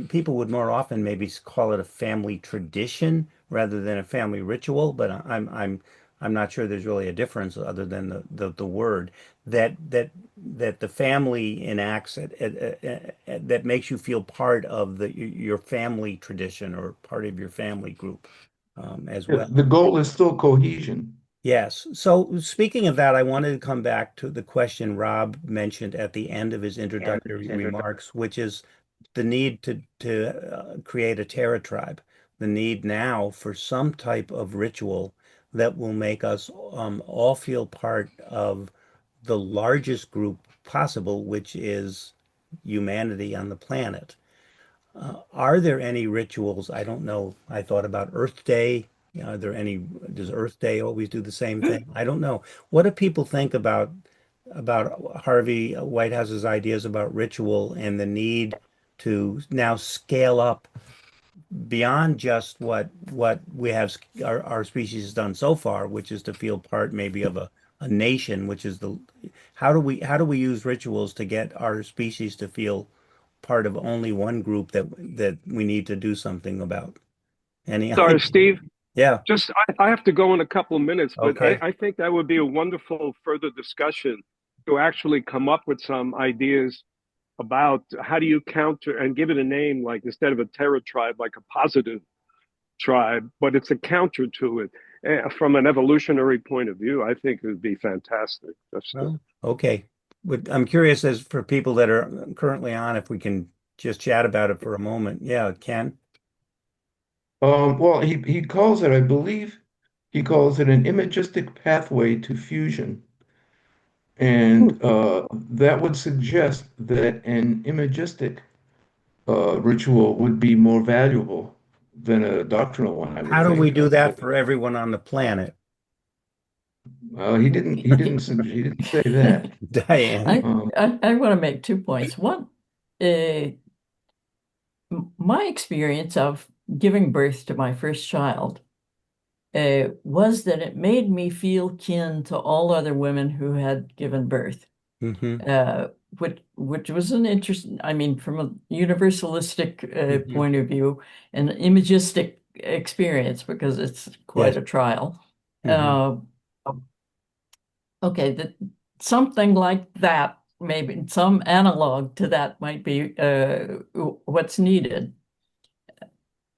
people would more often maybe call it a family tradition rather than a family ritual, but I'm not sure there's really a difference other than the word that the family enacts that makes you feel part of your family tradition or part of your family group as well. The goal is still cohesion. Yes. So speaking of that, I wanted to come back to the question Rob mentioned at the end of his introductory remarks, which is the need to create a terra tribe, the need now for some type of ritual that will make us all feel part of the largest group possible, which is humanity on the planet. Are there any rituals? I don't know. I thought about Earth Day. Are there any, does Earth Day always do the same thing? I don't know. What do people think about Harvey Whitehouse's ideas about ritual and the need to now scale up beyond just what we have our species has done so far, which is to feel part maybe of a nation, which is the how do we use rituals to get our species to feel part of only one group that we need to do something about? Any Sorry, idea? Steve. Yeah. Just, I have to go in a couple of minutes, but Okay. I think that would be a wonderful further discussion to actually come up with some ideas about how do you counter and give it a name, like instead of a terror tribe, like a positive tribe, but it's a counter to it. From an evolutionary point of view, I think it would be fantastic. Well, okay. But I'm curious as for people that are currently on, if we can just chat about it for a moment. Yeah, Ken. Well, he calls it, I believe, he calls it an imagistic pathway to fusion. And that would suggest that an imagistic ritual would be more valuable than a doctrinal one, I would How do we think. do that for everyone on the planet? He didn't say that. Diane. I want to make 2 points. One, my experience of giving birth to my first child was that it made me feel kin to all other women who had given birth. Mm-hmm. Which was an interesting, I mean, from a universalistic Mm-hmm. point of view, an imagistic experience because it's quite Yes. a trial. Mm-hmm. Okay, something like that, maybe some analog to that might be what's needed.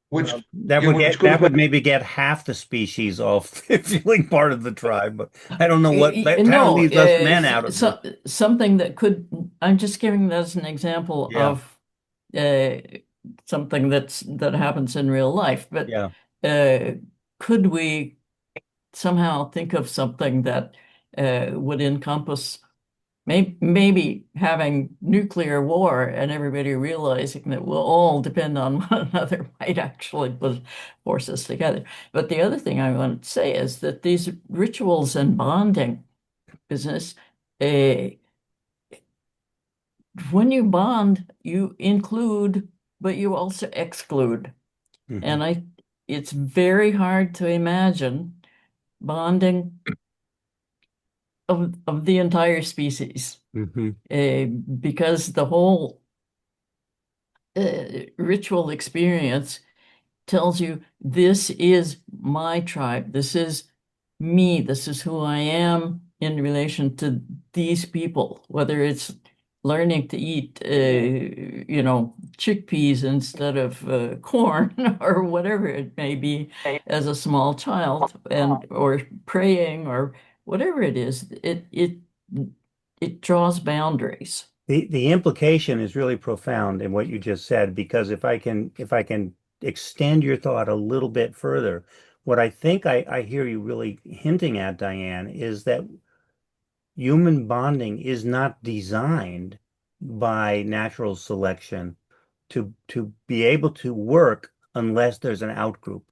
Which That yeah, would which that goes would back. maybe get half the species off feeling part of the tribe, but I don't know what that kind of No, leaves us men out of this. something that could, I'm just giving that as an example Yeah, of uh, something that happens in real life, but yeah. could we somehow think of something that would encompass maybe having nuclear war and everybody realizing that we'll all depend on one another might actually force us together. But the other thing I want to say is that these rituals and bonding business, uh, when you bond, you include, but you also exclude. Mm-hmm. And it's very hard to imagine bonding of the entire species, Mm-hmm. because the whole ritual experience tells you this is my tribe, this is me, this is who I am in relation to these people, whether it's learning to eat chickpeas instead of corn or whatever it may be as a small child, and or praying or whatever it is, it draws boundaries. The implication is really profound in what you just said, because if I can extend your thought a little bit further, what I think I hear you really hinting at, Diane, is that human bonding is not designed by natural selection to be able to work unless there's an outgroup.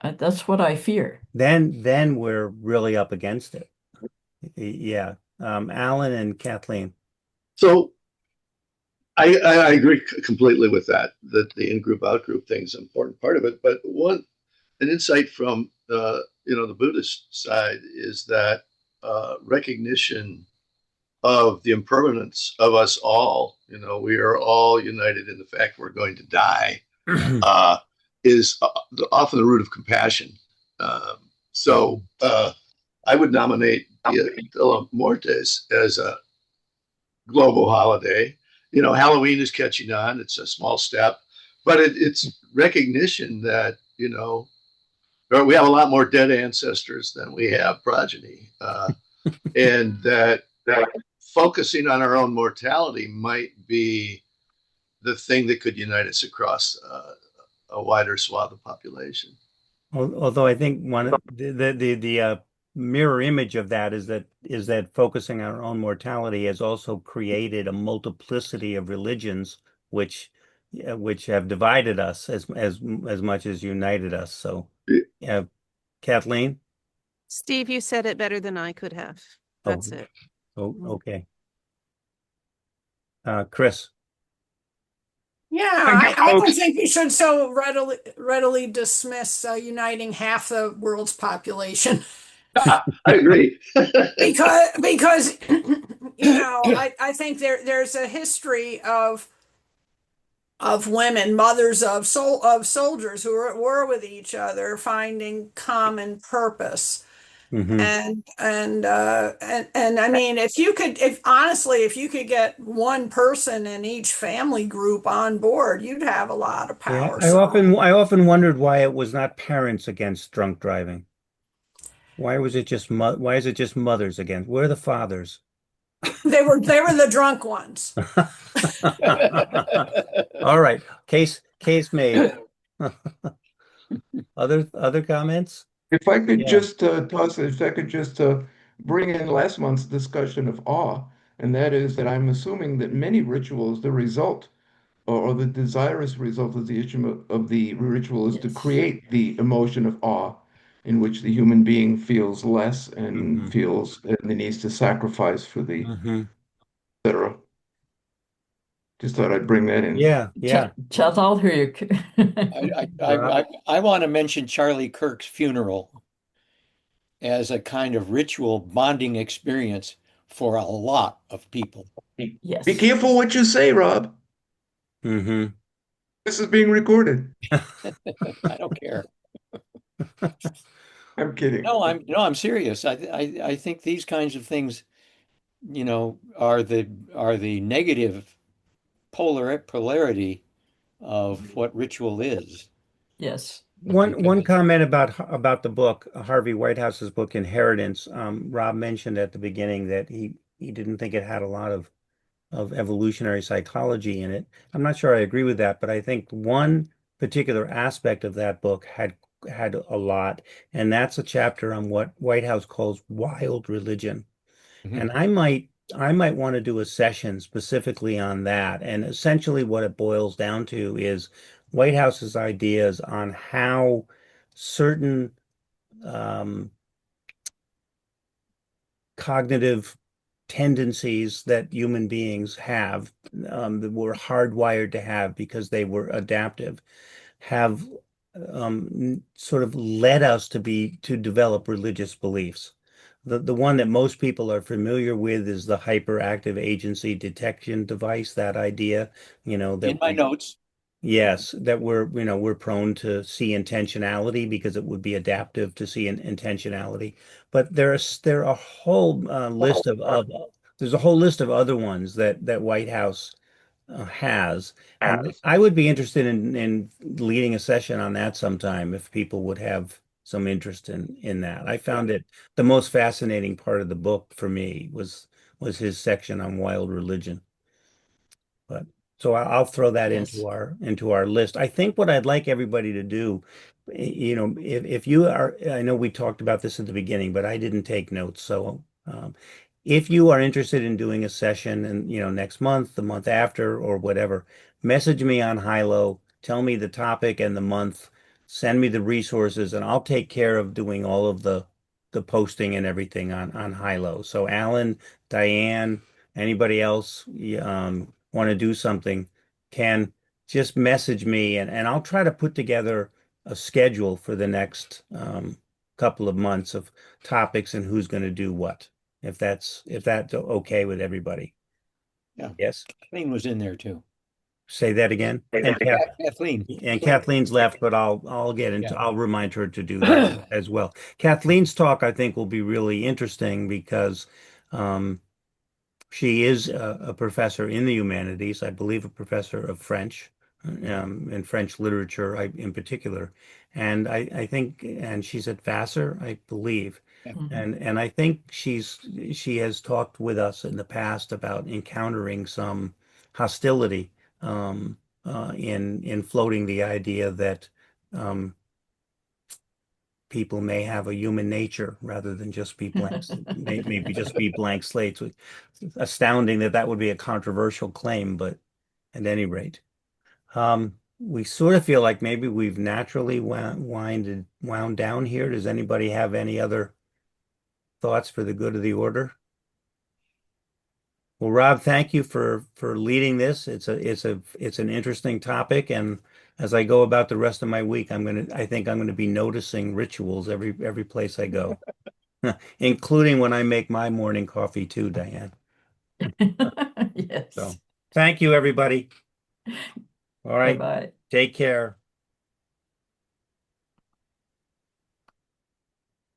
That's what I fear. then we're really up against it. Yeah. Alan and Kathleen. So I agree completely with that, that the in-group, out-group thing is an important part of it. But an insight from the Buddhist side is that recognition of the impermanence of us all, we are all united in the fact we're going to die, is often the root of compassion. So I would nominate Dia Muertes as a global holiday. Halloween is catching on. It's a small step, but it's recognition that, we have a lot more dead ancestors than we have progeny. And that focusing on our own mortality might be the thing that could unite us across a wider swath of population. Although I think one of the mirror image of that is that focusing on our own mortality has also created a multiplicity of religions which have divided us as much as united us. So, yeah, Kathleen. Steve, you said it better than I could have. That's it. Oh, okay. Chris. Yeah, I don't think we should so readily dismiss uniting half the world's population. I agree. because I think there's a history of women, mothers of soldiers who were at war with each other, finding common purpose. And I mean, if you could get one person in each family group on board, you'd have a lot of power. Yeah, I often wondered why it was not parents against drunk driving. Why is it just mothers against? Where are the fathers? They were the drunk ones. All right, case made. Other comments? If I could Yeah. just bring in last month's discussion of awe, and that is that I'm assuming that many rituals, the result or the desirous result of the issue of the ritual is to Yes. create the emotion of awe in which the human being feels less and feels and the needs to sacrifice for the etc. Just thought I'd bring that in. Yeah. Chad, I'll hear you. I want to mention Charlie Kirk's funeral as a kind of ritual bonding experience for a lot of people. Yes. Be careful what you say, Rob. This is being recorded. I don't care. I'm kidding. No, I'm serious. I think these kinds of things, are the negative polarity of what ritual is. Yes. One comment about the book, Harvey Whitehouse's book, Inheritance. Rob mentioned at the beginning that he didn't think it had a lot of evolutionary psychology in it. I'm not sure I agree with that, but I think one particular aspect of that book had a lot, and that's a chapter on what Whitehouse calls wild religion. And I might want to do a session specifically on that. And essentially what it boils down to is Whitehouse's ideas on how certain cognitive tendencies that human beings have, that were hardwired to have because they were adaptive, have sort of led us to develop religious beliefs. The one that most people are familiar with is the hyperactive agency detection device, that idea, that In my notes. Yes, that we're prone to see intentionality because it would be adaptive to see intentionality. But there are a whole list there's a whole list of other ones that Whitehouse has. And I would be interested in leading a session on that sometime if people would have some interest in that. I found it the most fascinating part of the book for me was his section on wild religion. But so I'll throw that Yes. into our list. I think what I'd like everybody to do, if you are, I know we talked about this at the beginning, but I didn't take notes. So if you are interested in doing a session and next month, the month after, or whatever, message me on Hilo. Tell me the topic and the month, send me the resources, and I'll take care of doing all of the posting and everything on Hilo. So Alan, Diane, anybody else want to do something, can just message me, and I'll try to put together a schedule for the next couple of months of topics and who's going to do what, if that's okay with everybody. Yeah. Yes. Kathleen was in there too. Say that again. And Kathleen. Kathleen's left, but I'll get into, Yeah. I'll remind her to do that as well. Kathleen's talk, I think, will be really interesting because she is a professor in the humanities, I believe a professor of French, and French literature in particular. And I think, and she's at Vassar, I believe. And I think she has talked with us in the past about encountering some hostility in floating the idea that people may have a human nature rather than just be blanks, maybe just be blank slates. It's astounding that that would be a controversial claim, but at any rate, we sort of feel like maybe we've naturally wound down here. Does anybody have any other thoughts for the good of the order? Well, Rob, thank you for leading this. It's an interesting topic, and as I go about the rest of my week, I think I'm gonna be noticing rituals every place I go, including when I make my morning coffee too, Diane. Yes. So, thank you, everybody. All right, Bye-bye. take care.